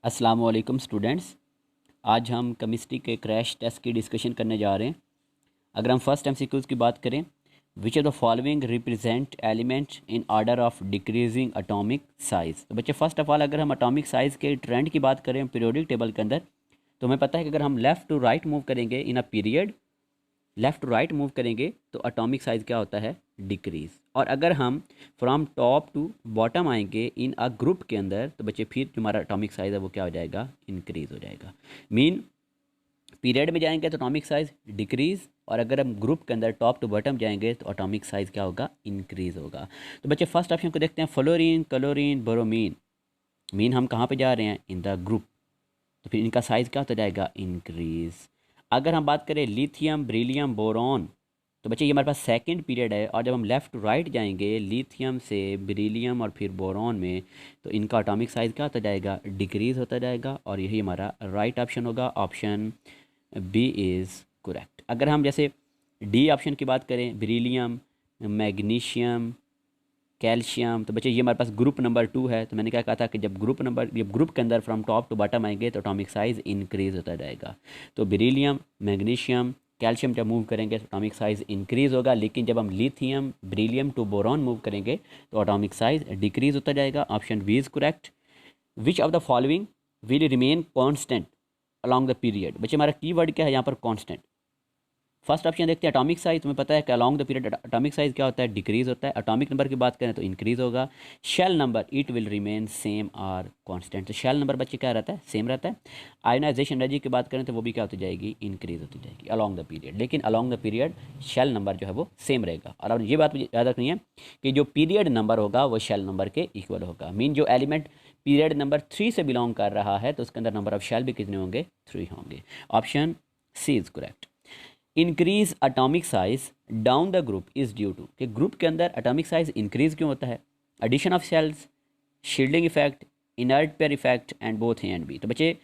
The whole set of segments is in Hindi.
अस्सलाम वालेकुम स्टूडेंट्स। आज हम केमिस्ट्री के क्रैश टेस्ट की डिस्कशन करने जा रहे हैं। अगर हम फर्स्ट एमसीक्यूज़ की बात करें, विच of the following represent element in order of decreasing atomic size. तो बच्चे फर्स्ट ऑफ ऑल अगर हम एटॉमिक साइज़ के ट्रेंड की बात करें पीरियोडिक टेबल के अंदर, तो हमें पता है कि अगर हम लेफ़्ट टू राइट मूव करेंगे in a period, left to right move करेंगे तो एटॉमिक साइज़ क्या होता है, डिक्रीज़। और अगर हम फ्रॉम टॉप टू बॉटम आएंगे इन अ ग्रुप के अंदर, तो बच्चे फिर जो हमारा एटॉमिक साइज़ है वो क्या हो जाएगा, इंक्रीज़ हो जाएगा। मीन पीरियड में जाएंगे तो एटॉमिक साइज़ डिक्रीज़, और अगर हम ग्रुप के अंदर टॉप टू बॉटम जाएंगे तो एटॉमिक साइज़ क्या होगा, इंक्रीज़ होगा। तो बच्चे फर्स्ट ऑप्शन को देखते हैं, फ्लोरीन, क्लोरीन, बोरोमीन। मीन हम कहाँ पे जा रहे हैं, इन द ग्रुप, तो फिर इनका साइज़ क्या होता जाएगा, इंक्रीज़। अगर हम बात करें लिथियम, बेरिलियम, बोरॉन, तो बच्चे ये हमारे पास सेकंड पीरियड है, और जब हम लेफ़्ट टू राइट जाएंगे लिथियम से बेरिलियम और फिर बोरॉन में, तो इनका एटॉमिक साइज़ क्या होता जाएगा, डिक्रीज़ होता जाएगा, और यही हमारा राइट ऑप्शन होगा। Option B is correct. अगर हम जैसे डी ऑप्शन की बात करें, बेरिलियम, मैग्नीशियम, कैल्शियम, तो बच्चे ये हमारे पास ग्रुप नंबर 2 है। तो मैंने क्या कहा था कि जब ग्रुप के अंदर फ्रॉम टॉप टू बॉटम आएंगे तो एटॉमिक साइज़ इंक्रीज़ होता जाएगा। तो बेरिलियम, मैग्नीशियम, कैल्शियम जब मूव करेंगे तो एटॉमिक साइज़ इंक्रीज़ होगा, लेकिन जब हम lithium, beryllium to boron move करेंगे तो एटॉमिक साइज़ डिक्रीज़ होता जाएगा। Option B is correct. Which of the following will remain constant along the period. बच्चे हमारा की वर्ड क्या है यहाँ पर, कॉन्स्टेंट। फर्स्ट ऑप्शन देखते हैं एटॉमिक साइज। तुम्हें पता है कि along the period atomic size क्या होता है, डिक्रीज होता है। एटॉमिक नंबर की बात करें तो इंक्रीज होगा। Shell number it will remain same और कांस्टेंट। तो शेल नंबर बच्चे क्या रहता है, सेम रहता है। आयोनाइजेशन एनर्जी की बात करें तो वो भी क्या होती जाएगी, इंक्रीज होती जाएगी अलॉन्ग द पीरियड। लेकिन along the period shell number जो है वो सेम रहेगा। और अब ये बात मुझे याद रखनी है कि जो पीरियड नंबर होगा वो शेल नंबर के इक्वल होगा। मीन जो एलिमेंट पीरियड नंबर 3 से बिलोंग कर रहा है तो उसके अंदर नंबर ऑफ शेल भी कितने होंगे, 3 होंगे। Option C is correct. Increase atomic size down the group is due to, कि ग्रुप के अंदर एटॉमिक साइज इंक्रीज क्यों होता है, addition of shells, shielding effect, inert pair effect and both A and B. तो बच्चे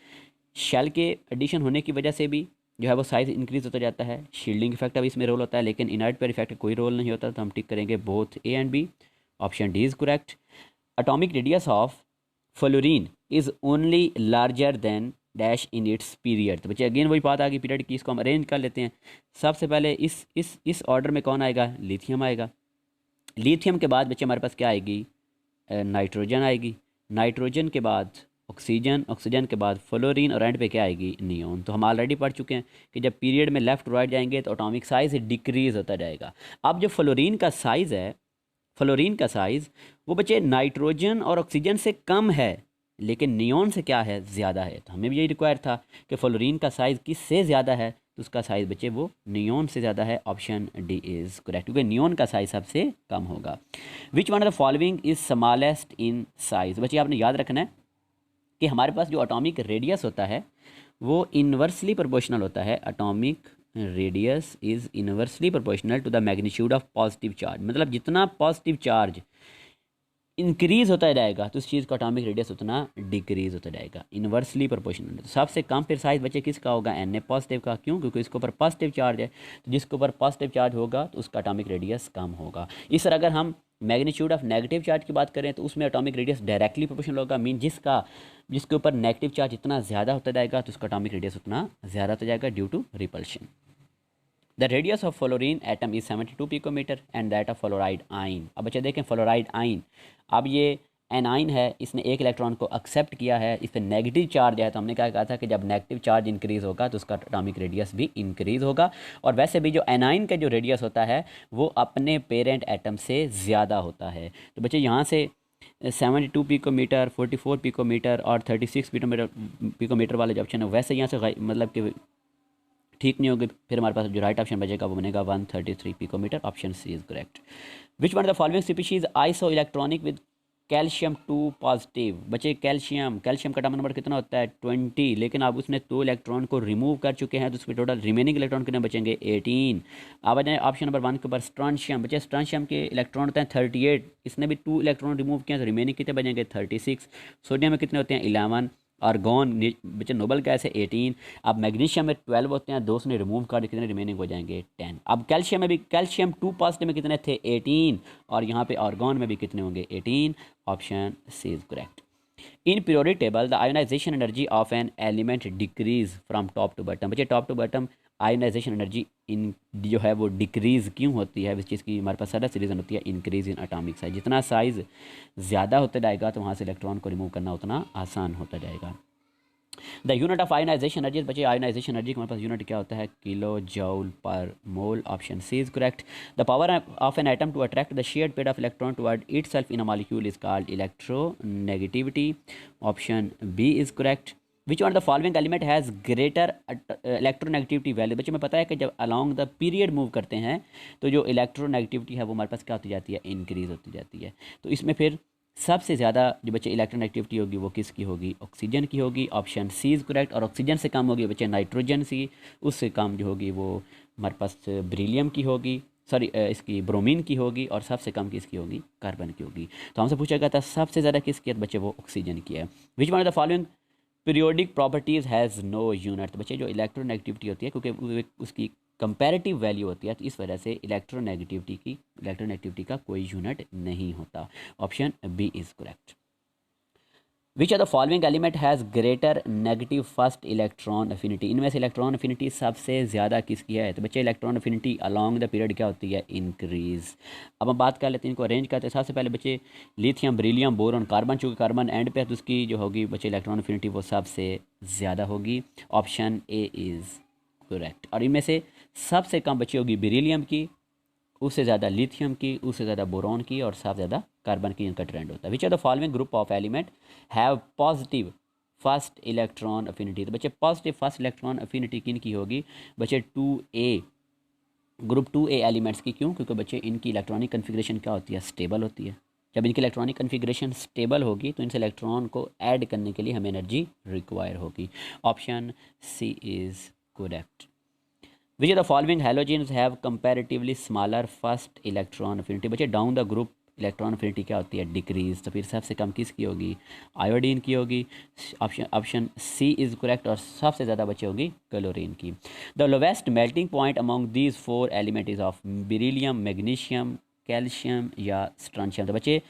शेल के एडिशन होने की वजह से भी जो है वो साइज इंक्रीज होता जाता है। शील्डिंग इफेक्ट अभी इसमें रोल होता है, लेकिन इनर्ट पेयर इफेक्ट का कोई रोल नहीं होता, तो हम टिक करेंगे both A and B. Option D is correct. Atomic radius of fluorine is only larger than dash in its period. तो बच्चे अगेन वही बात आ गई पीरियड की, इसको हम अरेंज कर लेते हैं। सबसे पहले इस ऑर्डर में कौन आएगा, लिथियम आएगा। लिथियम के बाद बच्चे हमारे पास क्या आएगी, नाइट्रोजन आएगी। नाइट्रोजन के बाद ऑक्सीजन, ऑक्सीजन के बाद फ्लोरीन, और एंड पे क्या आएगी, नियोन। तो हम ऑलरेडी पढ़ चुके हैं कि जब पीरियड में लेफ्ट राइट जाएंगे तो एटॉमिक साइज डिक्रीज होता जाएगा। अब जो फ्लोरीन का साइज़ है, फ्लोरीन का साइज़ वो बच्चे नाइट्रोजन और ऑक्सीजन से कम है, लेकिन नियोन से क्या है, ज़्यादा है। तो हमें भी यही रिक्वायर था कि फ्लोरीन का साइज़ किससे ज़्यादा है, तो उसका साइज़ बच्चे वो नियोन से ज़्यादा है। ऑप्शन डी इज़ करेक्ट, क्योंकि नियोन का साइज़ सबसे कम होगा। विच one of the following is smallest in size. बच्चे आपने याद रखना है कि हमारे पास जो एटॉमिक रेडियस होता है वो इन्वर्सली प्रोपोर्शनल होता है। Atomic radius is inversely proportional to the magnitude of positive charge. मतलब जितना पॉजिटिव चार्ज इंक्रीज होता जाएगा तो उस चीज़ का एटॉमिक रेडियस उतना डिक्रीज होता जाएगा, इन्वर्सली प्रोपोर्शनल। तो सबसे कम फिर साइज बच्चे किसका होगा, एन ए पॉजिटिव का। क्यों, क्योंकि इसके ऊपर पॉजिटिव चार्ज है, तो जिसके ऊपर पॉजिटिव चार्ज होगा तो उसका एटॉमिक रेडियस कम होगा। इस तरह अगर हम मैग्नीट्यूड ऑफ नेगेटिव चार्ज की बात करें तो उसमें एटॉमिक रेडियस डायरेक्टली प्रोपोर्शनल होगा। मीन जिसके ऊपर नेगेटिव चार्ज जितना ज़्यादा होता जाएगा तो उसका एटॉमिक रेडियस उतना ज़्यादा होता जाएगा due to repulsion. The radius of fluorine atom is 72 picometre and that of fluoride ion. अब बच्चे देखें फ्लोराइड आइन, अब ये एनाइन है, इसने एक इलेक्ट्रॉन को एक्सेप्ट किया है, इस पर नेगेटिव चार्ज है। तो हमने क्या कहा था कि जब नेगेटिव चार्ज इंक्रीज होगा तो उसका एटॉमिक रेडियस भी इंक्रीज होगा। और वैसे भी जो एनाइन का जो रेडियस होता है वो अपने पेरेंट एटम से ज़्यादा होता है। तो बच्चे यहाँ से 72 पिकोमीटर, 44 पिकोमीटर और 36 पिकोमीटर वाले जो ऑप्शन है वैसे यहाँ से मतलब कि ठीक नहीं होगी। फिर हमारे पास जो राइट ऑप्शन बचेगा वो बनेगा 133 picometre. Option C is correct. Which one of the following species isoelectronic with calcium 2 positive. बचे कैल्शियम का एटॉमिक नंबर कितना होता है, 20, लेकिन आप उसने 2 इलेक्ट्रॉन को रिमूव कर चुके हैं तो उसमें टोटल रिमेनिंग इलेक्ट्रॉन कितने बचेंगे, 18। अब आ जाए ऑप्शन नंबर 1 के ऊपर, स्ट्रॉन्शियम। बचे स्ट्रॉन्शियम के इलेक्ट्रॉन होते हैं 38, इसने भी 2 इलेक्ट्रॉन रिमूव किए तो रिमेनिंग कितने बचेंगे, 36। सोडियम में कितने होते हैं, 11। आर्गॉन बच्चे नोबल गैस है 18। अब मैग्नीशियम में 12 होते हैं, 2 ने रिमूव कर, कितने रिमेनिंग हो जाएंगे, 10। अब कैल्शियम में भी, कैल्शियम 2 पॉजिटिव में कितने थे, 18, और यहाँ पे आर्गॉन में भी कितने होंगे, 18। Option C is correct. In periodic table the ionisation energy of an element decrease from top to bottom. बच्चे top to bottom ionisation energy इन जो है वो डिक्रीज़ क्यों होती है, इस चीज़ की हमारे पास सारा रीज़न होती है इंक्रीज़ इन एटॉमिक साइज। जितना साइज़ ज़्यादा होता जाएगा तो वहाँ से इलेक्ट्रॉन को रिमूव करना उतना आसान होता जाएगा। The unit of ionisation energy, बच्चे आयोनाइजेशन एनर्जी हमारे पास यूनिट क्या होता है, kilo joule per mole. Option C is correct. The power of an atom to attract the shared pair of electron toward itself in a molecule is called electronegativity. Option B is correct. Which one of the following element has greater electronegativity value. बच्चे में पता है कि जब अलॉन्ग द पीरियड मूव करते हैं तो जो इलेक्ट्रोनेगेटिविटी है वो हमारे पास क्या होती जाती है, इंक्रीज होती जाती है। तो इसमें फिर सबसे ज़्यादा जो बच्चे इलेक्ट्रोनेगेटिविटी होगी वो किसकी होगी, ऑक्सीजन की होगी। Option C is correct. और ऑक्सीजन से कम होगी बच्चे नाइट्रोजन सी, उससे कम जो होगी वो हमारे पास ब्रिलियम की होगी, सॉरी इसकी ब्रोमीन की होगी, और सबसे कम किसकी होगी, कार्बन की होगी। तो हमसे पूछा गया था सबसे ज़्यादा किसकी है, बच्चे वो ऑक्सीजन की है। Which one of the following periodic properties has no unit. तो बच्चे जो इलेक्ट्रोनेगेटिविटी होती है क्योंकि उसकी कंपैरेटिव वैल्यू होती है, तो इस वजह से इलेक्ट्रोनेगेटिविटी का कोई यूनिट नहीं होता। Option B is correct. Which of the following element has greater negative first electron affinity. इनमें से इलेक्ट्रॉन अफिनिटी सबसे ज़्यादा किसकी है, तो बच्चे electron affinity along the period क्या होती है, इंक्रीज। अब हम बात कर लेते हैं, इनको अरेंज करते हैं। सबसे पहले बच्चे लिथियम, बेरिलियम, बोरॉन, कार्बन, चूँकि कार्बन एंड पे है तो उसकी जो होगी बच्चे इलेक्ट्रॉन अफिनिटी वो सबसे ज़्यादा होगी। Option A is correct. और इनमें से सबसे कम बच्ची होगी बेरिलियम की, उससे ज़्यादा लिथियम की, उससे ज़्यादा बोरॉन की, और सबसे ज़्यादा कार्बन की इनका ट्रेंड होता है। Which are the following group of element have positive first electron affinity. तो बच्चे पॉजिटिव फर्स्ट इलेक्ट्रॉन अफिनिटी किन की होगी, बच्चे 2A, ग्रुप 2A एलिमेंट्स की। क्यों, क्योंकि बच्चे इनकी इलेक्ट्रॉनिक कन्फिग्रेशन क्या होती है, स्टेबल होती है। जब इनकी इलेक्ट्रॉनिक कन्फिग्रेशन स्टेबल होगी तो इनसे इलेक्ट्रॉन को ऐड करने के लिए हमें एनर्जी रिक्वायर होगी। Option C is correct. Which are the following halogens have comparatively smaller first electron affinity. बच्चे down the group electron affinity क्या होती है, डिक्रीज। तो फिर सबसे कम किसकी होगी, आयोडीन की होगी। Option C is correct. और सबसे ज़्यादा बच्चे होगी क्लोरीन की। The lowest melting point among these 4 element is of beryllium, magnesium, calcium या स्ट्रॉन्शियम। तो बच्चे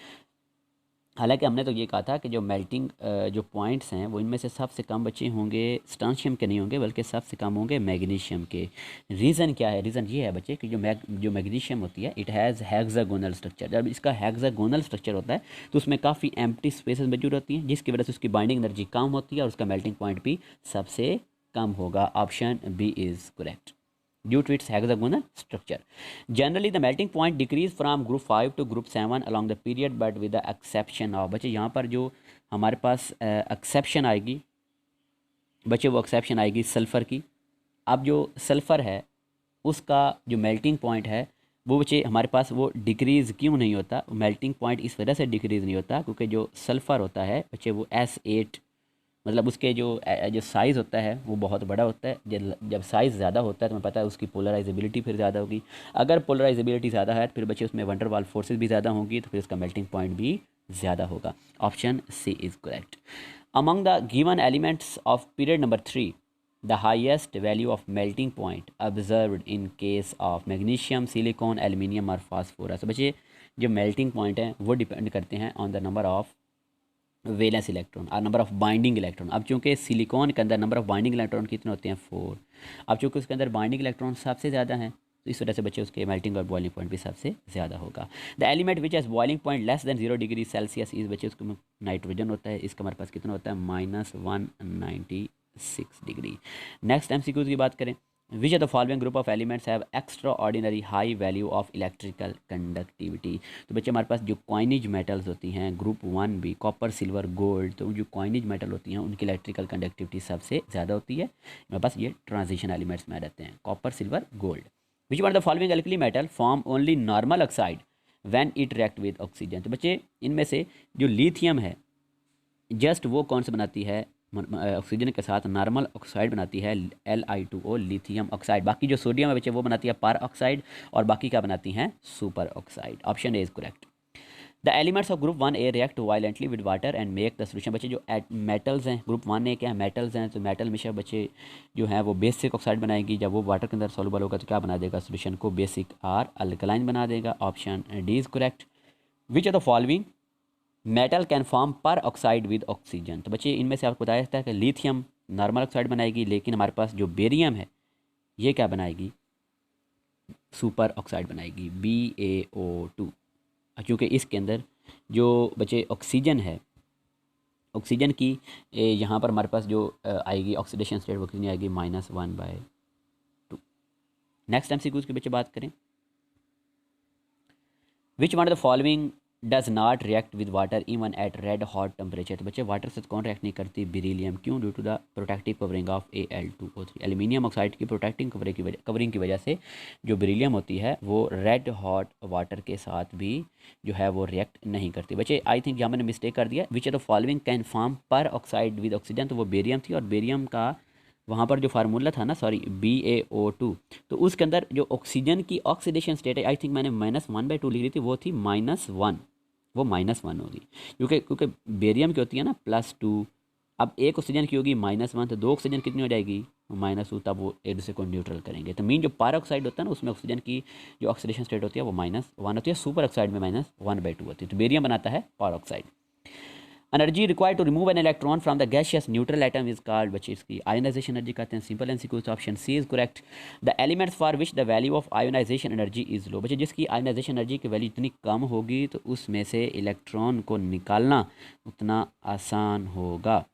हालांकि हमने तो ये कहा था कि जो मेल्टिंग जो पॉइंट्स हैं वो इनमें से सबसे कम बच्चे होंगे स्ट्रॉन्शियम के नहीं होंगे, बल्कि सबसे कम होंगे मैग्नीशियम के। रीज़न क्या है, रीज़न ये है बच्चे कि जो मैग्नीशियम होती है इट हैज़ हेक्सागोनल स्ट्रक्चर। जब इसका हेक्सागोनल स्ट्रक्चर होता है तो उसमें काफ़ी एम्प्टी स्पेसेस मौजूद होती हैं, जिसकी वजह से उसकी बाइंडिंग एनर्जी कम होती है और उसका मेल्टिंग पॉइंट भी सबसे कम होगा। Option B is correct due to its hexagonal structure. Generally, the melting point decrease from group 5 to group 7 along the period, but with the exception of बच्चे यहाँ पर जो हमारे पास एक्सेप्शन आएगी बच्चे, वो एक्सेप्शन आएगी सल्फ़र की। अब जो सल्फ़र है उसका जो मेल्टिंग पॉइंट है वो बच्चे हमारे पास वो डिक्रीज़ क्यों नहीं होता, मेल्टिंग पॉइंट इस वजह से डिक्रीज़ नहीं होता क्योंकि जो सल्फ़र होता है बच्चे वो S8, मतलब उसके जो साइज़ होता है वो बहुत बड़ा होता है। जब साइज़ ज़्यादा होता है तो हमें पता है उसकी पोलराइजेबिलिटी फिर ज़्यादा होगी। अगर पोलराइजेबिलिटी ज़्यादा है तो फिर बच्चे उसमें वंडर वाल फोर्सेज भी ज़्यादा होंगी, तो फिर उसका मेल्टिंग पॉइंट भी ज़्यादा होगा। Option C is correct. Among the given elements of period number 3 the highest value of melting point observed in case of magnesium, silicon, aluminium और फास्फोरस। बच्चे जो मेल्टिंग पॉइंट हैं वो डिपेंड करते हैं on the number of valence electron और नंबर ऑफ बाइंडिंग इलेक्ट्रॉन। अब चूंकि सिलिकॉन के अंदर नंबर ऑफ बाइंडिंग इलेक्ट्रॉन कितने होते हैं, 4। अब चूंकि उसके अंदर बाइंडिंग इलेक्ट्रॉन सबसे ज़्यादा हैं तो इस वजह से बच्चे उसके मेल्टिंग और बॉइलिंग पॉइंट भी सबसे ज़्यादा होगा। The element which has boiling point less than 0 degree Celsius इस बच्चे उसको नाइट्रोजन होता है। इसका हमारे पास कितना होता है, -196 डिग्री। नेक्स्ट MCQs की बात करें, which are the following group of elements have extraordinary high value of electrical conductivity. तो बच्चे हमारे पास जो कॉइनेज मेटल्स होती हैं group 1B, copper, silver, gold, तो जो कॉइनेज मेटल होती हैं उनकी इलेक्ट्रिकल कंडक्टिविटी सबसे ज़्यादा होती है। हमारे पास ये ट्रांजिशन एलिमेंट्स में रहते हैं, copper, silver, gold. Which one of the following alkali metal form only normal oxide when it react with oxygen. तो बच्चे इनमें से जो लिथियम है जस्ट वो कौन सा बनाती है, ऑक्सीजन के साथ नॉर्मल ऑक्साइड बनाती है, Li2O लिथियम ऑक्साइड। बाकी जो सोडियम है बच्चे वो बनाती है पर ऑक्साइड, और बाकी क्या बनाती हैं, super oxide. Option A is correct. The elements of group 1A react violently with water and make the solution. बच्चे जो मेटल्स हैं ग्रुप 1A क्या है, मेटल्स हैं, तो मेटल हमेशा बच्चे जो है वो बेसिक ऑक्साइड बनाएगी। जब वो वाटर के अंदर सॉल्युबल होगा तो क्या बना देगा, सोल्यूशन को बेसिक और अल्कलाइन बना देगा। Option D is correct. Which are the following metal can form peroxide with oxygen. तो बच्चे इनमें से आपको बताया जाता है कि लिथियम नॉर्मल ऑक्साइड बनाएगी, लेकिन हमारे पास जो बेरियम है ये क्या बनाएगी, सुपर ऑक्साइड बनाएगी, BaO2। क्योंकि इसके अंदर जो बच्चे ऑक्सीजन है, ऑक्सीजन की यहाँ पर हमारे पास जो आएगी ऑक्सीडेशन स्टेट वो कितनी आएगी, -1/2। नेक्स्ट MCQ की बच्चे बात करें, विच one of the following does not react with water even at red hot temperature. तो बच्चे वाटर से कौन रिएक्ट नहीं करती, बेरिलियम। क्यों? Due to the protective covering of Al2O3। Aluminium oxide की प्रोटेक्टिंग कवरिंग की वजह से जो बेरिलियम होती है वो रेड हॉट वाटर के साथ भी जो है वो रिएक्ट नहीं करती। बच्चे आई थिंक यहाँ मैंने मिस्टेक कर दिया, विच of the following can form peroxide with oxygen. तो वो बेरियम थी, और बेरियम का वहाँ पर जो फार्मूला था ना, सॉरी, BaO2, तो उसके अंदर जो ऑक्सीजन की ऑक्सीडेशन स्टेट है, आई थिंक मैंने -1/2 लिख रही थी, वो थी -1, वो -1 होगी। क्योंकि बेरियम की होती है ना +2, अब एक ऑक्सीजन की होगी -1, तो 2 ऑक्सीजन कितनी हो जाएगी, -2, तब वो एक दूसरे को न्यूट्रल करेंगे। तो मीन जो पार ऑक्साइड होता है ना, उसमें ऑक्सीजन की जो ऑक्सीडेशन स्टेट होती है वो -1 होती है, सुपर ऑक्साइड में -1/2 होती है। तो बेरियम बनाता है peroxide. Energy required to remove an electron from the gaseous neutral atom is called, बच्चे इसकी आयोनाइजेशन एनर्जी कहते हैं। Simple MCQ, option C is correct. The elements for which the value of ionisation energy is low. बच्चे जिसकी आयोनाइजेशन एनर्जी की वैल्यू इतनी कम होगी तो उसमें से इलेक्ट्रॉन को निकालना उतना आसान होगा।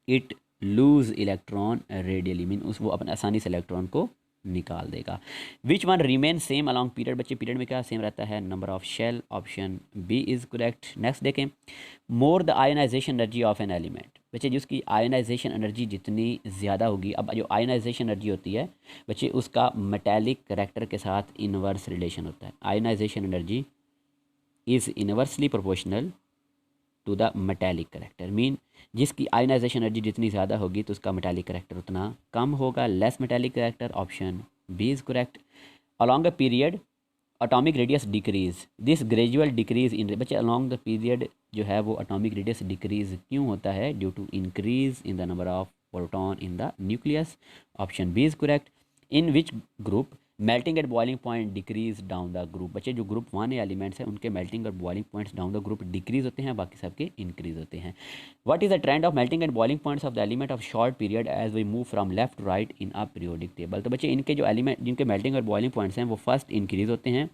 It lose electron readily, mean उस वो अपने आसानी से इलेक्ट्रॉन को निकाल देगा। Which one remain same along period. बच्चे पीरियड में क्या सेम रहता है, number of shell, option B is correct. Next देखें, more the ionisation energy of an element. बच्चे जिसकी आयोनाइजेशन एनर्जी जितनी ज़्यादा होगी, अब जो आयोनाइजेशन एनर्जी होती है बच्चे उसका मेटालिक करेक्टर के साथ इनवर्स रिलेशन होता है। Ionization energy is inversely proportional to the metallic character, mean जिसकी आयोनाइजेशन एनर्जी जितनी ज़्यादा होगी तो उसका मेटालिक करेक्टर उतना कम होगा, less metallic character, option B is correct. Along a period atomic radius decrease, this gradual decrease in, बच्चे अलॉन्ग द पीरियड जो है वो अटोमिक रेडियस डिक्रीज क्यों होता है, due to increase in the number of proton in the nucleus, option B is correct. In which group melting at boiling point decrease down the group. बच्चे जो ग्रुप 1 एलिमेंट्स हैं उनके मेल्टिंग और boiling points down the group decrease होते हैं, बाकी सबके इंक्रीज होते हैं। What is the trend of melting at boiling points of the element of short period as we move from left to right in a periodic table. तो बच्चे इनके जो एलिमेंट जिनके मेल्टिंग और बॉइलिंग पॉइंट्स हैं वो फर्स्ट इंक्रीज होते हैं,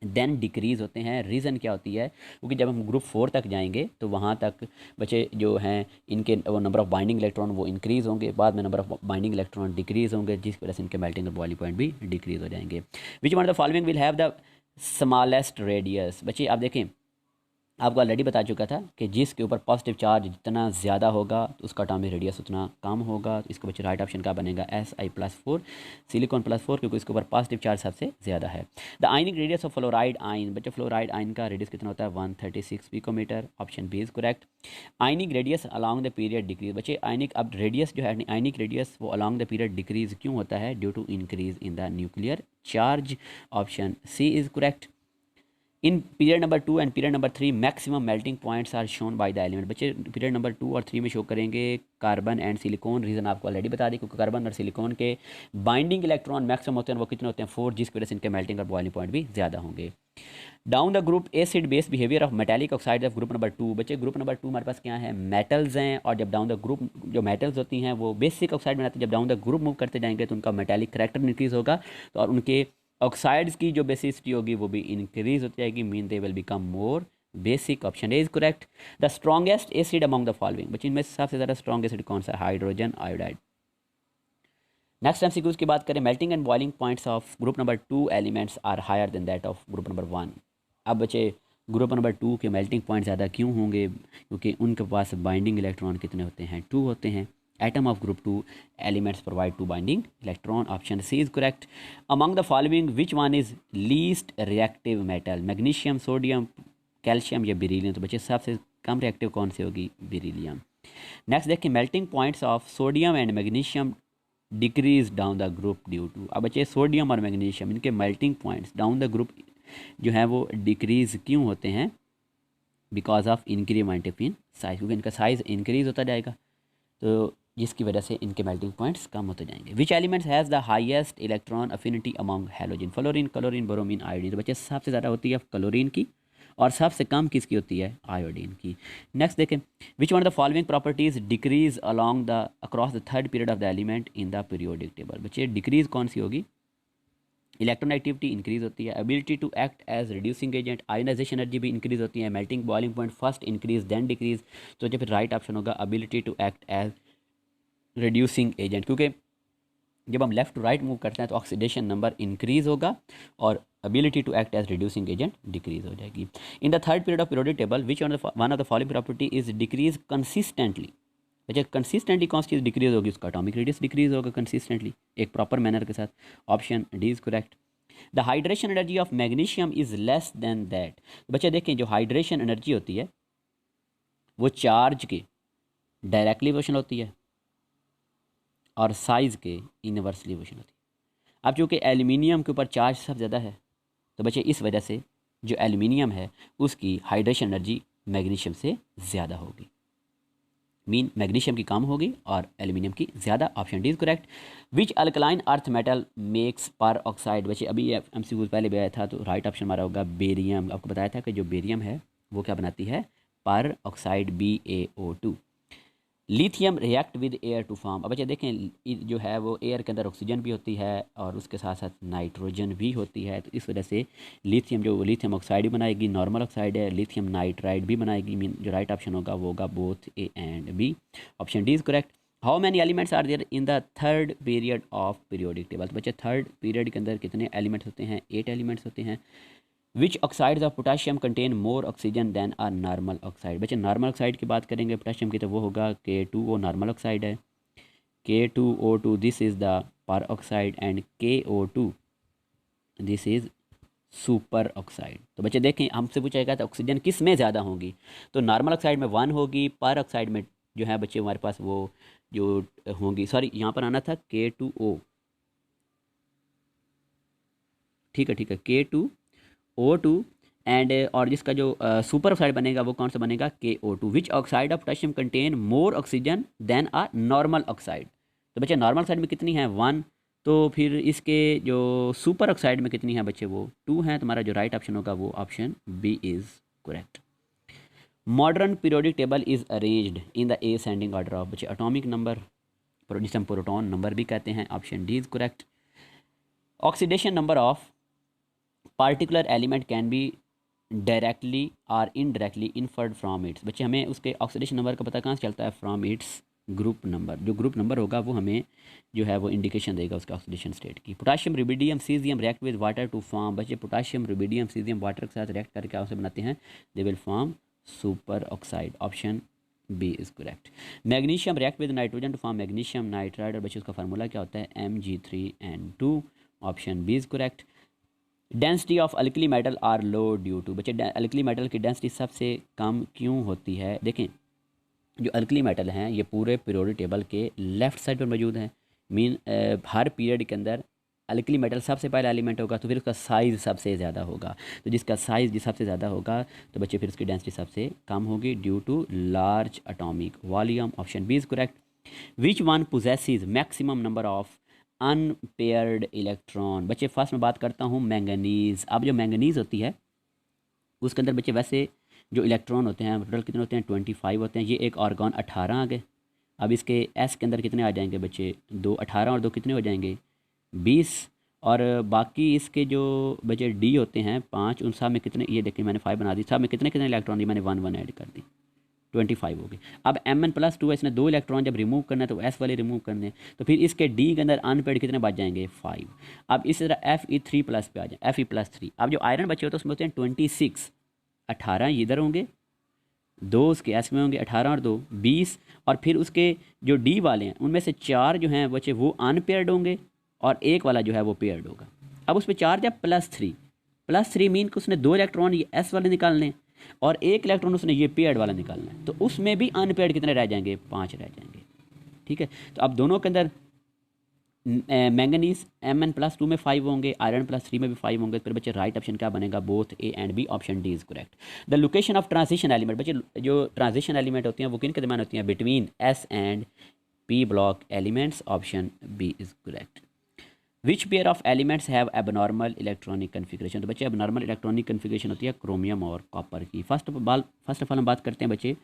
देन डिक्रीज़ होते हैं। रीज़न क्या होती है, क्योंकि जब हम ग्रुप 4 तक जाएंगे तो वहाँ तक बच्चे जो हैं इनके वो नंबर ऑफ बाइंडिंग इलेक्ट्रॉन वो इंक्रीज़ होंगे, बाद में number of binding electron decrease होंगे, जिसकी वजह से इनके मेल्टिंग और बॉइलिंग पॉइंट भी डिक्रीज़ हो जाएंगे। विच one of the following will have the smallest radius. बच्चे आप देखें, आपको ऑलरेडी बता चुका था कि जिसके ऊपर पॉजिटिव चार्ज जितना ज़्यादा होगा तो उसका एटॉमिक रेडियस उतना कम होगा। तो इसके बच्चे राइट ऑप्शन का बनेगा Si+4, सिलिकॉन +4, क्योंकि इसके ऊपर पॉजिटिव चार्ज सबसे ज़्यादा है। The ionic radius of fluoride ion. बच्चे फ्लोराइड आयन का रेडियस कितना होता है, 136 picometer, option B is correct. Ionic radius along the period decrease. बच्चे आयनिक अब रेडियस जो है आयनिक रेडियस वो अलॉन्ग द पीरियड डिक्रीज क्यों होता है, due to increase in the nuclear charge, option C is correct. In period number 2 and period number 3 maximum melting points are shown by the element. बच्चे पीरियड नंबर 2 और 3 में शो करेंगे कार्बन एंड सिलिकॉन। रीज़न आपको ऑलरेडी बता दी, क्योंकि कार्बन और सिलिकॉन के बाइंडिंग इलेक्ट्रॉन मैक्सिमम होते हैं, वो कितने होते हैं, 4, जिसकी वजह से इनके मेल्टिंग और बॉइलिंग पॉइंट भी ज़्यादा होंगे। Down the group acid base behaviour of metallic oxide of group number 2। बच्चे ग्रुप नंबर 2 हमारे पास क्या है, मेटल्स हैं, और जब डाउन द ग्रुप जो मेटल्स होती हैं वो बेसिक ऑक्साइड बनाती है, जब डाउन द ग्रुप मूव करते जाएंगे तो उनका मेटालिक करेक्टर इंक्रीज होगा, तो और उनके ऑक्साइड्स की जो बेसिसिटी होगी वो भी इंक्रीज होती जाएगी, mean they will become more basic, option A is correct. The strongest acid among the following. बच्चे इनमें सबसे ज़्यादा स्ट्रॉन्ग एसिड कौन सा है, हाइड्रोजन आयोडाइड। नेक्स्ट MCQ की बात करें, melting and boiling points of group number 2 elements are higher than that of group number 1। अब बच्चे ग्रुप नंबर 2 के मेल्टिंग पॉइंट ज़्यादा क्यों होंगे, क्योंकि उनके पास बाइंडिंग इलेक्ट्रॉन कितने होते हैं, 2 होते हैं। Atom of group 2 elements provide 2 binding electron, option C is correct. Among the following which one is least reactive metal, magnesium, sodium, calcium या बेरिलियम। तो बच्चे सबसे कम रिएक्टिव कौन सी होगी, बेरिलियम। नेक्स्ट देखिए, melting points of sodium and magnesium decrease down the group due to. अब बच्चे सोडियम और मैग्नीशियम इनके melting points down the group जो है वो डिक्रीज क्यों होते हैं, because of increment in size, क्योंकि इनका साइज इंक्रीज होता जाएगा, तो जिसकी वजह से इनके मेल्टिंग पॉइंट्स कम होते जाएंगे। विच elements has the highest electron affinity among halogen, fluorine, chlorine, bromine, iodine. तो बच्चे सबसे ज़्यादा होती है क्लोरीन की, और सबसे कम किसकी होती है, आयोडीन की। नेक्स्ट देखें, which one of the following properties decrease along the across the third period of the element in the periodic table. बच्चे डिक्रीज कौन सी होगी, इलेक्ट्रोनेगेटिविटी इंक्रीज होती है, ability to act as reducing agent, ionization energy भी इंक्रीज होती है, melting boiling point first increase then decrease. तो जो फिर राइट ऑप्शन होगा ability to act as reducing agent, क्योंकि जब हम लेफ्ट टू राइट मूव करते हैं तो ऑक्सीडेशन नंबर इंक्रीज होगा और ability to act as reducing agent decrease हो जाएगी। In the third period of periodic table which one of the following property is decrease consistently. बच्चे कंसिस्टेंटली कौन सी चीज़ डिक्रीज होगी, उसका एटॉमिक रेडियस डिक्रीज होगा कंसिस्टेंटली एक प्रॉपर मैनर के साथ। Option D is correct. The hydration energy of magnesium is less than that. बच्चे देखें जो हाइड्रेशन एनर्जी होती है वो चार्ज के डायरेक्टली प्रोपोर्शनल होती है और साइज़ के इनवर्सली प्रोपोर्शनल होती है। अब चूँकि एल्यूमिनियम के ऊपर चार्ज सबसे ज़्यादा है तो बच्चे इस वजह से जो एल्यूमिनियम है उसकी हाइड्रेशन एनर्जी मैग्नीशियम से ज़्यादा होगी, मीन मैग्नीशियम की कम होगी और एल्यूमिनियम की ज़्यादा। Option D is correct. Which alkaline earth metal makes पर ऑक्साइड। बच्चे अभी एमसीक्यू पहले भी आया था तो राइट ऑप्शन हमारा होगा बेरियम। आपको बताया था कि जो बेरियम है वो क्या बनाती है, peroxide BaO2। Lithium react with air to form. अब बच्चे देखें जो है वो एयर के अंदर ऑक्सीजन भी होती है और उसके साथ साथ नाइट्रोजन भी होती है, तो इस वजह से लिथियम जो लिथियम ऑक्साइड भी बनाएगी, नॉर्मल ऑक्साइड है, लिथियम नाइट्राइड भी बनाएगी। मीन जो राइट ऑप्शन होगा वो होगा both A and B. Option D is correct. How many elements are there in the third period of periodic table. तो बच्चे थर्ड पीरियड के अंदर कितने एलिमेंट्स होते हैं, 8 एलिमेंट्स होते हैं। Which oxides of potassium contain more oxygen than are normal oxide. बच्चे नॉर्मल ऑक्साइड की बात करेंगे पोटाशियम की तो वो होगा K2, वो नॉर्मल ऑक्साइड है। K2O2 दिस इज़ द पर oxide and KO2 this is super oxide. तो बच्चे देखें हमसे पूछा गया था ऑक्सीजन किस में ज़्यादा होंगी, तो नॉर्मल ऑक्साइड में 1 होगी, पर ऑक्साइड में जो है बच्चे हमारे पास वो जो होंगी, सॉरी यहाँ पर आना था K2O, ठीक है K2O2 एंड और जिसका जो सुपर ऑक्साइड बनेगा वो कौन सा बनेगा, KO2। Which oxide of potassium contain more oxygen than a normal oxide. तो बच्चे नॉर्मल ऑक्साइड में कितनी है 1, तो फिर इसके जो सुपर ऑक्साइड में कितनी है बच्चे वो 2 हैं। तुम्हारा जो राइट ऑप्शन होगा वो option B is correct. Modern periodic table is arranged in the ascending order of. बच्चे एटॉमिक नंबर जिसे हम प्रोटॉन नंबर भी कहते हैं। Option D is correct. Oxidation number of particular element can be directly और इनडायरेक्टली इन्फर्ड फ्रॉम इट्स। बच्चे हमें उसके ऑक्सीडेशन नंबर का पता कहाँ से चलता है, फ्रॉम इट्स ग्रुप नंबर। जो ग्रुप नंबर होगा वो हमें जो है वो इंडिकेशन देगा उसके ऑक्सीडेशन स्टेट की। Potassium rubidium caesium react with water to form. बच्चे पोटाशियम रुबिडियम सीजियम वाटर के साथ रिएक्ट करके उसे बनाते हैं, they will form superoxide. Option B is correct. Magnesium react with nitrogen to form magnesium nitride, और बच्चे उसका फार्मूला क्या होता है, Mg3N2। Option B is correct. Density of alkali metal are low due to. बच्चे अल्कली मेटल की डेंसिटी सबसे कम क्यों होती है। देखें जो अल्कली मेटल हैं ये पूरे पीरियोडिक टेबल के लेफ्ट साइड पर मौजूद हैं, मीन हर पीरियड के अंदर अल्कली मेटल सबसे पहला एलिमेंट होगा तो फिर उसका साइज़ सबसे ज़्यादा होगा, तो जिसका साइज़ जिस सबसे ज़्यादा होगा तो बच्चे फिर उसकी डेंसिटी सबसे कम होगी due to large atomic volume. Option B is correct. Which one possesses maximum number of unpaired electron. बच्चे फर्स्ट में बात करता हूँ मैंगनीज़। अब जो मैंगनीज़ होती है उसके अंदर बच्चे वैसे जो इलेक्ट्रॉन होते हैं टोटल कितने होते हैं 25 होते हैं। ये एक ऑर्गन 18 आ गए। अब इसके एस के अंदर कितने आ जाएंगे बच्चे 2, 18 और 2 कितने हो जाएंगे 20। और बाकी इसके जो बच्चे डी होते हैं 5, उन सब में कितने, ये देखिए मैंने 5 बना दी, सब में कितने कितने इलेक्ट्रॉन दिए, मैंने 1 1 ऐड कर दी, 25 हो गई। अब Mn+2 है, इसने 2 इलेक्ट्रॉन जब रिमूव करना है तो एस वाले रिमूव करने, तो फिर इसके डी के अंदर अनपेड कितने बच जाएंगे 5। अब इस तरह Fe3+ पे आ जाए Fe+3। अब जो आयरन बचे होते हैं उसमें होते हैं 26, 18 इधर होंगे, 2 उसके एस में होंगे, 18 और 2 20, और फिर उसके जो डी वाले हैं उनमें से 4 जो हैं बच्चे वो अनपेयर्ड होंगे और एक वाला जो है वो पेयर्ड होगा। अब उसमें 4 जब +3 मीन कि उसने 2 इलेक्ट्रॉन ये एस वाले निकालने और 1 इलेक्ट्रॉन उसने ये पेयर्ड वाला निकालना है, तो उसमें भी अनपेयर्ड कितने रह जाएंगे 5 रह जाएंगे। ठीक है, तो अब दोनों के अंदर मैंगनीज Mn+2 में 5 होंगे, आयरन+3 में भी 5 होंगे, फिर बच्चे राइट ऑप्शन क्या बनेगा, both A and B. Option D is correct. The location of transition element. बच्चे जो ट्रांजिशन एलिमेंट होती हैं वो किन के दरमियान होती हैं, between S and P block elements. Option B is correct. Which pair of elements have abnormal electronic configuration. तो बच्चे एबनॉर्मल इलेक्ट्रॉनिक कन्फिग्रेशन होती है क्रोमियम और कॉपर की। फर्स्ट ऑफ ऑल हम बात करते हैं बच्चे,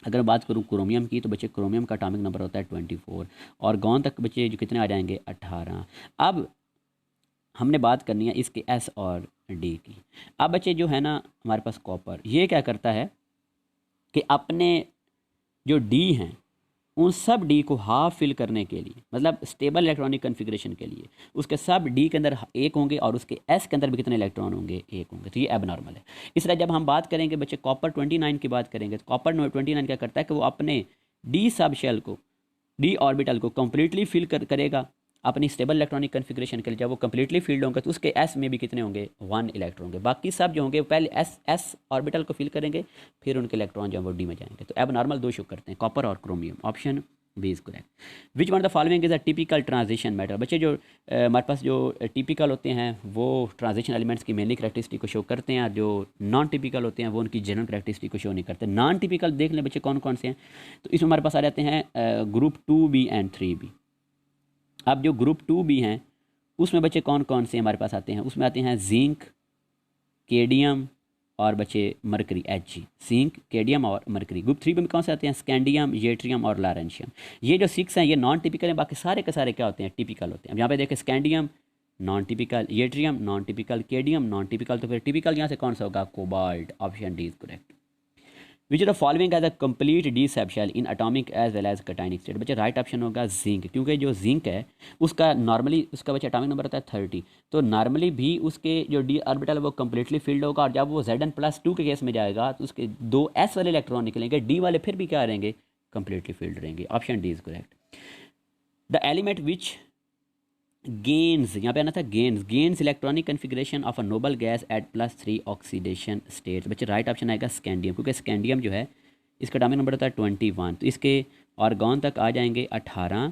अगर बात करूँ क्रोमियम की, तो बच्चे क्रोमियम का एटॉमिक नंबर होता है 24 और गौन तक बच्चे जो कितने आ जाएंगे 18। अब हमने बात करनी है इसके एस और डी की। अब बच्चे जो है ना हमारे पास कॉपर, ये क्या करता है कि अपने जो डी हैं उन सब डी को हाफ फिल करने के लिए, मतलब स्टेबल इलेक्ट्रॉनिक कन्फिग्रेशन के लिए, उसके सब डी के अंदर एक होंगे और उसके एस के अंदर भी कितने इलेक्ट्रॉन होंगे, एक होंगे। तो ये एबनॉर्मल है। इस तरह जब हम बात करेंगे बच्चे कॉपर 29 की बात करेंगे, तो कॉपर 29 क्या करता है कि वो अपने डी सब शेल को, डी ऑर्बिटल को कंप्लीटली फिल करेगा अपनी स्टेबल इलेक्ट्रॉनिक कन्फिग्रेशन के लिए। जब वो कंप्लीटली फील्ड होंगे तो उसके एस में भी कितने होंगे, 1 इलेक्ट्रॉन होंगे। बाकी सब जो होंगे पहले एस ऑर्बिटल को फिल करेंगे, फिर उनके इलेक्ट्रॉन जो वो डी में जाएंगे। तो एबनॉर्मल दो शो करते हैं, कॉपर और chromium. Option B is correct. Which one of the following is a typical transition metal. बच्चे जो हमारे पास जो टिपिकल होते हैं वो ट्रांजिशन एलिमेंट्स की मेनली करेक्टरिस्टिक को शो करते हैं, और जो नॉन टिपिकल होते हैं वो उनकी जनरल करेक्टरिस्टिक को शो नहीं करते। नॉन टिपिकल देख लें बच्चे कौन कौन से हैं, तो इसमें हमारे पास आ जाते हैं ग्रुप 2B एंड 3B। अब जो ग्रुप 2B हैं उसमें बच्चे कौन कौन से हमारे पास आते हैं, उसमें आते हैं जिंक, केडियम और बच्चे मरकरी, Hg, जिंक, केडियम और मरकरी। ग्रुप 3 में कौन से आते हैं, स्कैंडियम, येट्रियम और लारेंशियम। ये जो 6 हैं ये नॉन टिपिकल हैं, बाकी सारे के सारे क्या होते हैं, टिपिकल होते हैं। अब यहाँ पे देखें scandium non typical, yttrium non typical, cadmium non typical, तो फिर टिपिकल यहाँ से कौन सा होगा, cobalt. Option D is correct. Which of the following has a complete d sub shell in atomic as well as cationic state. बच्चे राइट ऑप्शन होगा जिंक, क्योंकि जो जिंक है उसका नॉर्मली उसका बच्चे एटॉमिक नंबर होता है 30, तो नॉर्मली भी उसके जो डी ऑर्बिटल है वो कंप्लीटली फिल्ड होगा, और जब वो Zn+2 के केस में जाएगा तो उसके 2 s वाले इलेक्ट्रॉन निकलेंगे, डी वाले फिर भी क्या रहेंगे, कंप्लीटली फिल्ड रहेंगे। Option D is correct. The element which gains, यहाँ पे आना था gains electronic configuration of a noble gas at +3 oxidation state. बच्चे राइट ऑप्शन आएगा स्कैंडियम, क्योंकि स्कैंडियम जो है इसका एटॉमिक नंबर होता है 21, तो इसके ऑर्गन तक आ जाएंगे 18,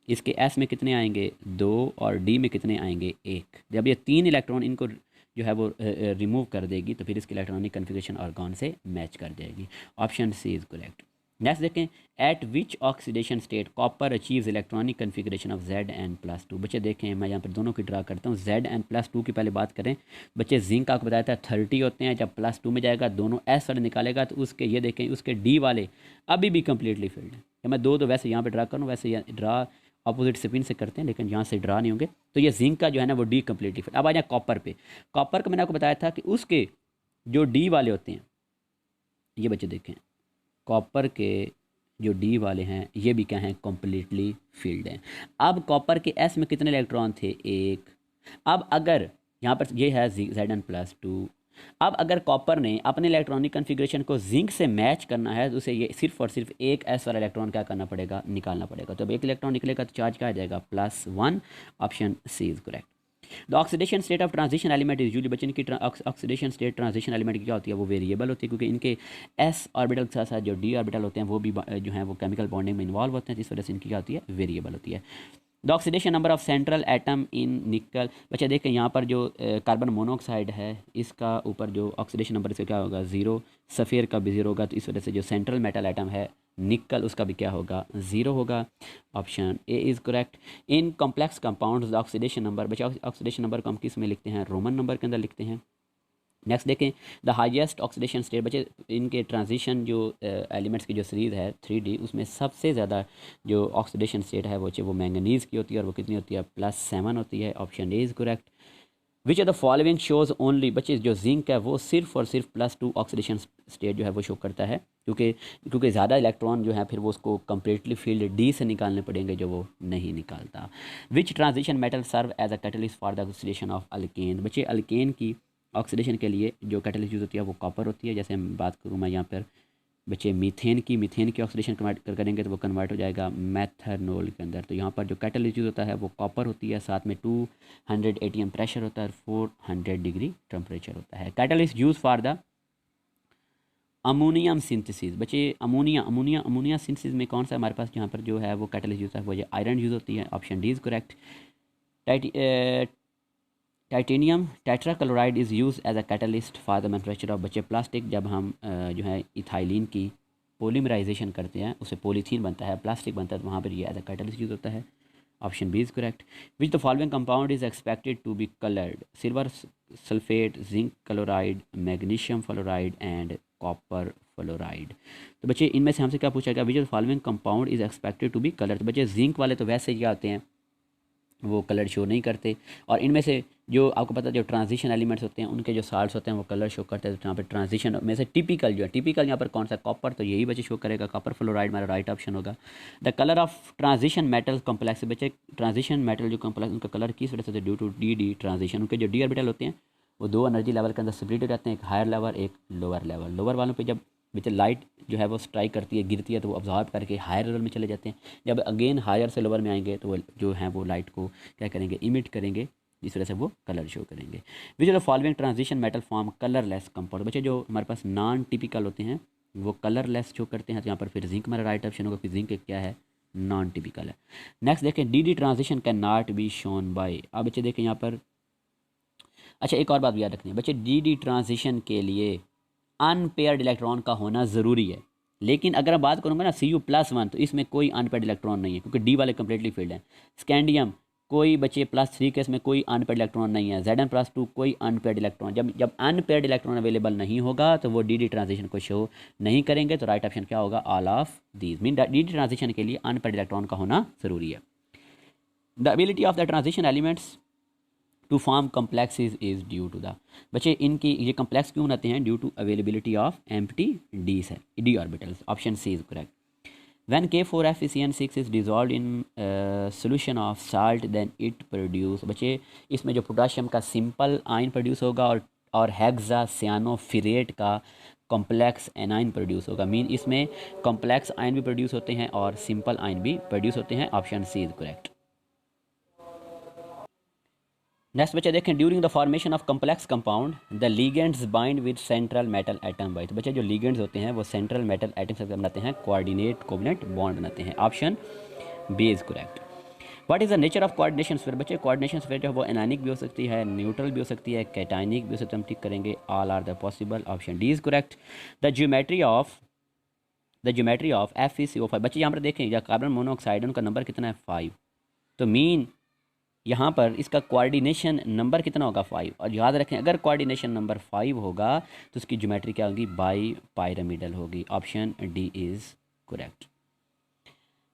इसके एस में कितने आएंगे 2 और डी में कितने आएंगे 1। जब ये 3 इलेक्ट्रॉन इनको जो है वो रिमूव कर देगी तो फिर इसकी इलेक्ट्रॉनिक कन्फिग्रेशन ऑर्गन से मैच कर जाएगी। Option C is correct. Next देखें, at which oxidation state copper achieves electronic configuration of Zn+2। बच्चे देखें मैं यहाँ पर दोनों की ड्रा करता हूँ। Zn+2 की पहले बात करें बच्चे, जिंक आपको बताया था 30 होते हैं, जब +2 में जाएगा दोनों एस वाले निकालेगा तो उसके ये देखें उसके डी वाले अभी भी कंप्लीटली फिल्ड है। मैं दो तो वैसे यहाँ पे ड्रा करूँ, वैसे ड्रा अपोजिट स्पिन से करते हैं लेकिन यहाँ से ड्रा नहीं होंगे, तो ये जिंक का जो है ना वो डी कंप्लीटली फिल्ड। अब आ जाए कॉपर पे। कॉपर का मैंने आपको बताया था कि उसके जो डी वाले होते हैं, ये बच्चे देखें कॉपर के जो डी वाले हैं ये भी क्या हैं, कम्प्लीटली फील्ड हैं। अब कॉपर के एस में कितने इलेक्ट्रॉन थे, 1। अब अगर यहाँ पर ये है Zn+2, अब अगर कॉपर ने अपने इलेक्ट्रॉनिक कन्फिग्रेशन को जिंक से मैच करना है तो उसे ये सिर्फ और सिर्फ एक एस वाला इलेक्ट्रॉन क्या करना पड़ेगा, निकालना पड़ेगा। तो अब एक इलेक्ट्रॉन निकलेगा तो चार्ज क्या आ जाएगा, +1। Option C is correct. The oxidation state of transition element is usually, बच्चे इनकी ऑक्सीडेशन स्टेट ट्रांजिशन एलिमेंट की क्या होती है, वो वेरिएबल होती है, क्योंकि इनके एस ऑर्बिटल के साथ साथ जो डी ऑर्बिटल होते हैं वो भी जो है वो केमिकल बॉन्डिंग में इन्वॉल्व होते हैं, जिस वजह से इनकी क्या होती है, वेरिएबल होती है। The oxidation number of central atom in निकल। बच्चे देखें यहाँ पर जो कार्बन मोनोऑक्साइड है इसका ऊपर जो ऑक्सीडेशन नंबर इसका क्या होगा, 0। सफ़ेयर का भी 0 होगा, तो इस वजह से जो सेंट्रल मेटल एटम है निकल उसका भी क्या होगा, 0 होगा। Option A is correct. In complex compounds the oxidation number, बच्चे ऑक्सीडेशन नंबर को हम किस में लिखते हैं, रोमन नंबर के अंदर लिखते हैं। नेक्स्ट देखें, द हाईएस्ट ऑक्सीडेशन स्टेट। बच्चे इनके ट्रांजिशन जो एलिमेंट्स की जो सीरीज़ है 3D, उसमें सबसे ज़्यादा जो ऑक्सीडेशन स्टेट है वो मैंगनीज़ की होती है, और वो कितनी होती है, +7 होती है। Option A is correct. Which of the following shows only, बच्चे जो जिंक है वो सिर्फ और सिर्फ +2 ऑक्सीडेशन स्टेट जो है वो शो करता है, क्योंकि ज़्यादा इलेक्ट्रॉन जो है फिर वो उसको कम्प्लीटली फील्ड डी से निकालने पड़ेंगे जो वो नहीं निकालता। Which transition metal serve as a catalyst for the oxidation of alkane. बच्चे अल्केन की ऑक्सीडेशन के लिए जो कैटलिस्ट यूज़ होती है वो कॉपर होती है। जैसे हम बात करूँ मैं यहाँ पर बच्चे मीथेन की ऑक्सीडेशन कन्वर्ट करेंगे तो वो कन्वर्ट हो जाएगा मेथनॉल के अंदर। तो यहाँ पर जो कैटलिस्ट यूज़ होता है वो कॉपर होती है, साथ में 200 ATM प्रेशर होता है और 400 डिग्री टेम्परेचर होता है। Catalyst use for the ammonium synthesis. बच्चे अमोनिया सिंथेसिस में कौन सा हमारे पास यहाँ पर जो है वो कैटलिस्ट यूज़ है, वो आयरन यूज़ होती है। Option D is correct. Titanium tetrachloride is use as a catalyst for the manufacture of, बच्चे प्लास्टिक, जब हम जो है इथाइलिन की पोलीमराइजेशन करते हैं उससे पॉलीथीन बनता है, प्लास्टिक बनता है, तो वहाँ पर ये एज अ कैटलिस्ट यूज़ होता है। Option B is correct. Which the following compound is expected to be coloured? Silver sulphate, zinc chloride, magnesium fluoride and copper fluoride. तो बच्चे इनमें से हमसे क्या पूछा गया? Which the following compound is expected to be coloured. तो बच्चे जिंक वाले तो वैसे ही आते हैं, वो कलर शो नहीं करते। और इनमें से जो आपको पता है जो ट्रांजिशन एलिमेंट्स होते हैं उनके जो साल्ट्स होते हैं वो कलर शो करते हैं। तो यहाँ पर ट्रांजिशन में से टिपिकल जो है, टिपिकल यहाँ पर कौन सा? कॉपर, तो यही बच्चे शो करेगा, कॉपर फ्लोराइड हमारा राइट ऑप्शन होगा। The colour of transition metal complex, बच्चे ट्रांजिशन मेटल जो कॉम्प्लेक्स उनका कलर किस वजह से? Due to D transition. उनके जो डी ऑर्बिटल होते हैं वो दो एनर्जी लेवल के अंदर स्प्लिट हो जाते हैं, एक हायर लेवल एक लोअर लेवल। लोअर वालों पे जब विच लाइट जो है वो स्ट्राइक करती है, गिरती है, तो वो ऑब्जॉर्व करके हायर लेवल में चले जाते हैं। जब अगेन हायर से लोअर में आएंगे तो वो जो है वो लाइट को क्या करेंगे? इमिट करेंगे, जिस वजह से वो कलर शो करेंगे। विच of the following transition metal form colourless compound. बच्चे जो हमारे पास नॉन टिपिकल होते हैं वो कलरलेस शो करते हैं। तो यहाँ पर फिर जिंक हमारा राइट ऑप्शन होगा, फिर जिंक क्या है? नॉन टिपिकल है। नेक्स्ट देखें, D transition can not be shown by. अब बच्चे देखें यहाँ पर, अच्छा एक और बात भी याद रखनी है बच्चे, डी ट्रांजिशन के लिए अनपेयर्ड इलेक्ट्रॉन का होना ज़रूरी है। लेकिन अगर मैं बात करूँगा ना Cu+1 तो इसमें कोई अनपेयर्ड इलेक्ट्रॉन नहीं है, क्योंकि डी वाले कम्प्लीटली फील्ड हैं। स्कैंडियम कोई बच्चे +3 के इसमें कोई अनपेयर्ड इलेक्ट्रॉन नहीं है। Zn+2 कोई अनपेयर्ड इलेक्ट्रॉन। जब अनपेयर्ड इलेक्ट्रॉन अवेलेबल नहीं होगा तो वो डी ट्रांजिशन को शो नहीं करेंगे। तो राइट ऑप्शन क्या होगा? All of these. Mean d transition के लिए अनपेयर्ड इलेक्ट्रॉन का होना ज़रूरी है। The ability of the transition elements to form complexes is due to the, बच्चे इनकी ये कम्प्लेक्स क्यों बनाते हैं? Due to availability of empty d है, d orbitals. Option C is correct. When K4FeCN6 is dissolved in solution of salt then it produce, बच्चे इसमें जो पोटाशियम का सिंपल आयन प्रोड्यूस होगा और हेक्सा सियानोफिरेट का कॉम्प्लेक्स एनाइन प्रोड्यूस होगा। मीन इसमें कॉम्प्लेक्स आयन भी प्रोड्यूस होते हैं और सिंपल आयन भी प्रोड्यूस होते हैं। Option C is correct. Next बच्चे देखें, during the formation of complex compound the ligands bind with central metal atom by. तो बच्चे जो लीगेंड्स होते हैं वो सेंट्रल मेटल एटम से बनाते हैं, कोऑर्डिनेट कोवलेंट बॉन्ड बनाते हैं। Option B is correct. What is the nature of coordination sphere? बच्चे कोऑर्डिनेशन स्फीयर जो है वो एनानिक भी हो सकती है, न्यूट्रल भी हो सकती है, कैटाइनिक भी हो सकती है। हम टिक करेंगे all are the possible. Option D is correct. The geometry of FeCO5, बच्चे यहाँ पर देखें या कार्बन मोनोऑक्साइड उनका नंबर कितना है? 5। तो मीन यहाँ पर इसका कोऑर्डिनेशन नंबर कितना होगा? 5। और याद रखें अगर कोऑर्डिनेशन नंबर 5 होगा तो उसकी ज्योमेट्री क्या होगी? बाई पायरामिडल होगी। Option D is correct.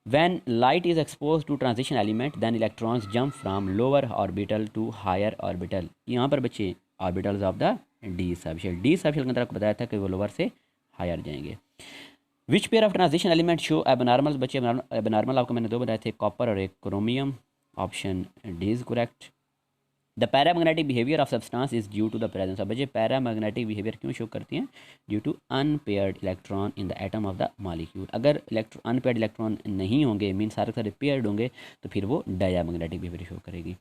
When light is expose to transition element then electrons jump from lower orbital to higher orbital. यहाँ पर बच्चे orbitals of the D subshell के अंदर आपको बताया था कि वो लोअर से हायर जाएंगे। Which pair of transition element show abnormal? बच्चे एबनॉर्मल आपको मैंने दो बताए थे, कॉपर और एक chromium. Option D is correct. The paramagnetic behaviour of substance is due to the presence of, बच्चे पैरामैग्नेटिक बिहेवियर क्यों शो करती हैं? Due to unpaired electron in the atom of the molecule. अगर अनपेयर्ड इलेक्ट्रॉन नहीं होंगे, मीन सारे सारे पेयर्ड होंगे, तो फिर वो डायमैग्नेटिक बिहेवियर शो करेगी।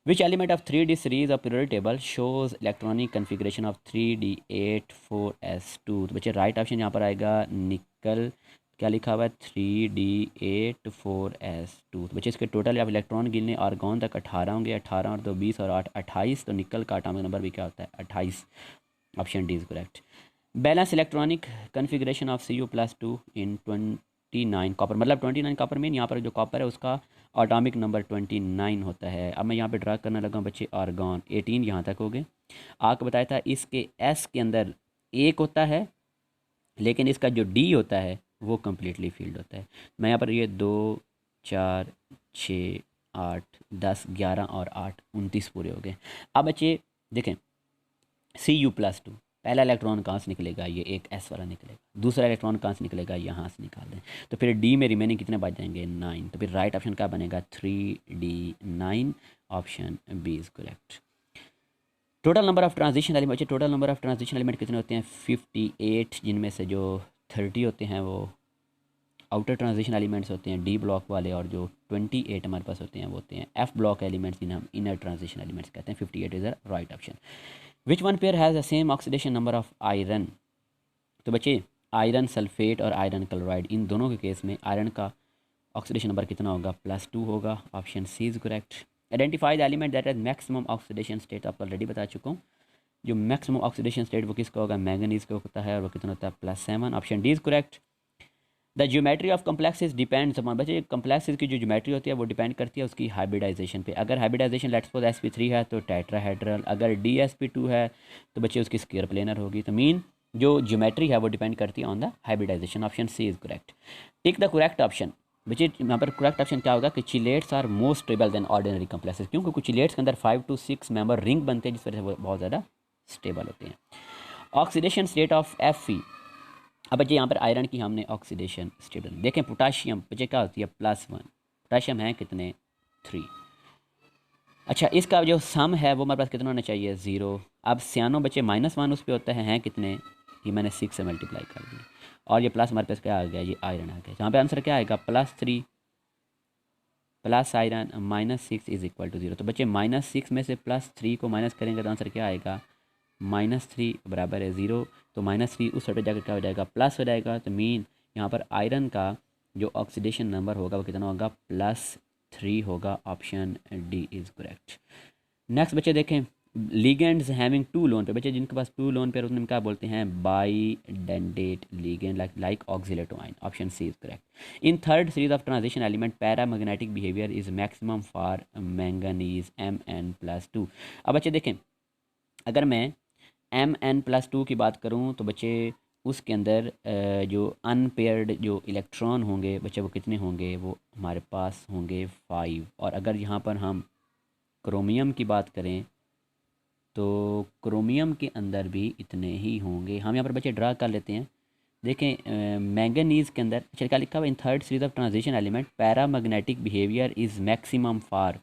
Which element of 3D series of periodic table shows electronic configuration of 3D8,4s2? तो बच्चे राइट ऑप्शन यहाँ पर आएगा निकल। क्या लिखा हुआ है? 3D8,4s2। तो बच्चे इसके टोटल आप इलेक्ट्रॉन गिनने आर्गॉन तक 18 होंगे, 18 और 2 20 और 8 28। तो निकल का एटॉमिक नंबर भी क्या होता है? 28। Option D is correct. Balance electronic configuration of Cu+2 in 29 copper, मतलब 29 कॉपर में यहाँ पर जो कॉपर है उसका एटॉमिक नंबर 29 होता है। अब मैं यहाँ पे ड्रा करने लगा बच्चे आर्गॉन 18 यहाँ तक हो गए। आपको बताया था इसके S के अंदर 1 होता है, लेकिन इसका जो D होता है वो कम्प्लीटली फील्ड होता है। मैं यहाँ पर ये 2 4 6 8 10 11 और 8 29 पूरे हो गए। अब बच्चे देखें Cu+2 पहला इलेक्ट्रॉन कहाँ से निकलेगा? ये एक S वाला निकलेगा। दूसरा इलेक्ट्रॉन कहाँ से निकलेगा? यहाँ से निकाल दें। तो फिर D में रिमेनिंग कितने बच जाएंगे? 9। तो फिर राइट ऑप्शन क्या बनेगा? 3D9। Option B is correct. Total number of transition element, total number of transition element कितने होते हैं? 58, जिनमें से जो 30 होते हैं वो आउटर ट्रांजिशन एलिमेंट्स होते हैं डी ब्लॉक वाले, और जो 28 हमारे पास होते हैं वो होते हैं एफ ब्लॉक एलिमेंट्स, जिन्हें हम इनर ट्रांजिशन एलिमेंट्स कहते हैं। 58 is the right option. Which one pair has the same oxidation number of iron? तो बच्चे आयरन सल्फेट और आयरन क्लोराइड, इन दोनों के केस में आयरन का ऑक्सीडेशन नंबर कितना होगा? +2 होगा। Option C is correct. Identify the element that has maximum oxidation state, आपको ऑलरेडी बता चुका हूँ। जो मैक्सिमम ऑक्सीडेशन स्टेट वो किसका होगा? मैंगनीज का होता है, और वो कितना होता है? +7। Option D is correct. The geometry of complexes depends upon, बच्चे कम्प्लेक्सेस की जो ज्योमेट्री होती है वो डिपेंड करती है उसकी हाइब्रिडाइजेशन पे। अगर हाइब्रिडाइजेशन लेट्स सपोज sp3 है तो टेट्राहेड्रल, अगर dsp2 है तो बच्चे उसकी स्क्वायर प्लेनर होगी। तो मीन जो ज्योमेट्री है वो डिपेंड करती है on the hybridisation. Option C is correct. Tick the correct option. बच्चे यहाँ पर करेक्ट ऑप्शन क्या होगा कि chelates are more stable than ordinary complexes, क्योंकि कुछ चिलेट्स के अंदर 5 to 6 मेंबर रिंग बनते हैं जिस वजह से वो बहुत ज़्यादा स्टेबल होते हैं। Oxidation state of Fe। अब बच्चे यहाँ पर आयरन की हमने ऑक्सीडेशन स्टेट देखें। पोटाशियम बच्चे क्या होती है +1, पोटाशियम है कितने 3। अच्छा इसका जो सम है वो हमारे पास कितना होना चाहिए 0। अब सियानो बच्चे -1 उस पर होता है कितने, ये मैंने 6 से मल्टीप्लाई कर दिया और ये प्लस हमारे पास क्या आ गया, ये आयरन आ गया। जहाँ पे आंसर क्या आएगा +3 plus iron -6 is equal to 0। तो बच्चे -6 में से +3 को माइनस करेंगे तो आंसर क्या आएगा -3 बराबर है 0। तो -3 उस साइड पर जाकर क्या हो जाएगा प्लस हो जाएगा। तो मीन यहाँ पर आयरन का जो ऑक्सीडेशन नंबर होगा वो कितना होगा +3 होगा। Option D is correct. Next बच्चे देखें लिगेंड्स हैविंग 2 लोन पे, बच्चे जिनके पास 2 लोन पे उन्हें क्या बोलते हैं bidentate ligand like oxalate ion. Option C is correct. In third series of transition element paramagnetic behaviour is maximum for manganese Mn+2। अब बच्चे देखें अगर मैं Mn+2 की बात करूं तो बच्चे उसके अंदर जो अनपेयर्ड जो इलेक्ट्रॉन होंगे बच्चे वो कितने होंगे, वो हमारे पास होंगे 5। और अगर यहाँ पर हम क्रोमियम की बात करें तो क्रोमियम के अंदर भी इतने ही होंगे। हम यहाँ पर बच्चे ड्रा कर लेते हैं। देखें मैंगनीज़ के अंदर अच्छा क्या लिखा हुआ इन third series of transition element paramagnetic behaviour is maximum for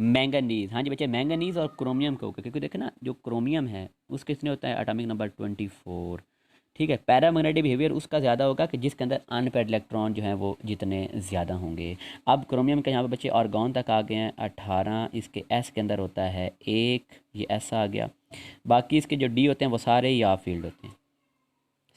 manganese. हाँ जी बच्चे मैंगनीज़ और क्रोमियम के होगा, क्योंकि देखें ना जो क्रोमियम है उसके कितने होता है एटॉमिक नंबर 24। ठीक है, पैरामैग्नेटिक बिहेवियर उसका ज़्यादा होगा कि जिसके अंदर अनपेयर्ड इलेक्ट्रॉन जो हैं वो जितने ज़्यादा होंगे। अब क्रोमियम के यहाँ पे बच्चे ऑर्गॉन तक आ गए हैं 18, इसके एस के अंदर होता है 1, ये एस आ गया। बाकी इसके जो डी होते हैं वो सारे ही ऑफ फील्ड होते हैं,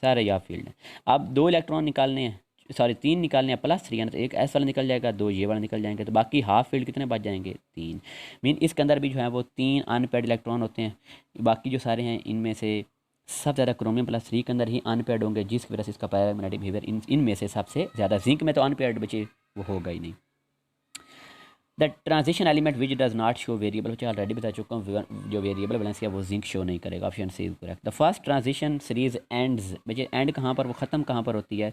सारे ही ऑफ फील्ड हैं। अब 2 इलेक्ट्रॉन निकालने हैं, सॉरी 3 निकालने हैं +3 यानी तो एक एस वाला निकल जाएगा, 2 ये वाला निकल जाएंगे, तो बाकी हाफ फील्ड कितने बच जाएंगे 3। मीन इसके अंदर भी जो है वो 3 अनपेयर्ड इलेक्ट्रॉन होते हैं। बाकी जो सारे हैं इनमें से सबसे ज़्यादा क्रोमियम +3 के अंदर ही अनपेयर्ड होंगे, जिसकी वजह से इसका पैरामैग्नेटिक बिहेवियर इनमें से सबसे ज़्यादा। जिंक में तो अनपेयर्ड बचे वो होगा ही नहीं। The transition element which does not show variable, बच्चे ऑलरेडी बता चुका हूँ जो वेरिएबल बैलेंस है वो जिंक शो नहीं करेगा। Option C is correct. The first transition series ends, बच्चे एंड कहाँ पर, वो ख़त्म कहाँ पर होती है,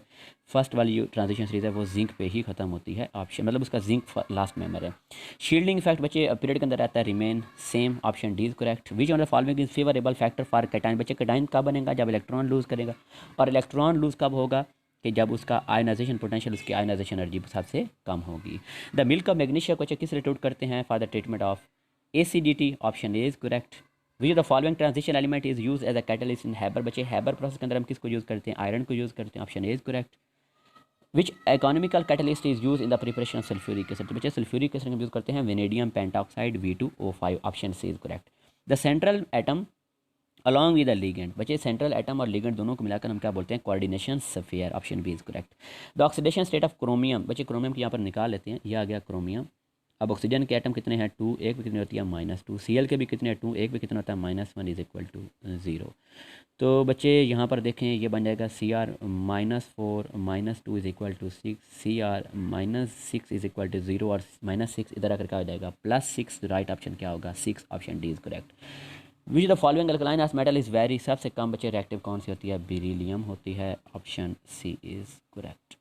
फर्स्ट वाली जो ट्रांजिशन सीरीज है वो जिंक पे ही ख़त्म होती है। ऑप्शन मतलब उसका जिंक लास्ट मेंबर है। शील्डिंग इफेक्ट बच्चे पीरियड के अंदर रहता है remain same. Option D is correct. Which on the following is favourable factor for cation, बच्चे कैटाइन कब बनेगा जब इलेक्ट्रॉन लूज करेगा, और इलेक्ट्रॉन लूज कब होगा कि जब उसका आयनाइजेशन पोटेंशियल उसकी आयनाइजेशन एनर्जी सबसे कम होगी। द मिल्क ऑफ मैग्नीशिया को किस रिट्यूट करते हैं for the treatment of acidity. Option A is correct. Which of the following transition element is use as a catalyst in Haber, बच्चे हैबर प्रोसेस के अंदर हम किसको यूज़ करते हैं, आयरन को यूज़ करते हैं। Option A is correct. Which economical catalyst is use in the preparation of sulphuric acid, बच्चे सल्फ्यूरिक एसिड हम यूज़ करते हैं vanadium pentoxide V2O5। Option C is correct. The central atom along with the ligand, बच्चे सेंट्रल एटम और लिगेंड दोनों को मिलाकर हम क्या बोलते हैं coordination sphere. Option B is correct. The oxidation state of chromium, बच्चे क्रोमियम की यहाँ पर निकाल लेते हैं, ये आ गया क्रोमियम। अब ऑक्सीजन के एटम कितने हैं 2, एक भी कितनी होती है -2। Cl के भी कितने हैं 2, एक भी कितना होता है -1 इज इक्वल टू 0। तो बच्चे यहाँ पर देखें ये बन जाएगा Cr -4 -2 is equal to 6, Cr -6 is equal to 0 और -6 इधर आकर क्या हो जाएगा +6। राइट ऑप्शन क्या होगा 6। Option D is correct. Which the following alkaline earth metal is very, सबसे कम बच्चे रिएक्टिव कौन सी होती है, बेरिलियम होती है। Option C is correct.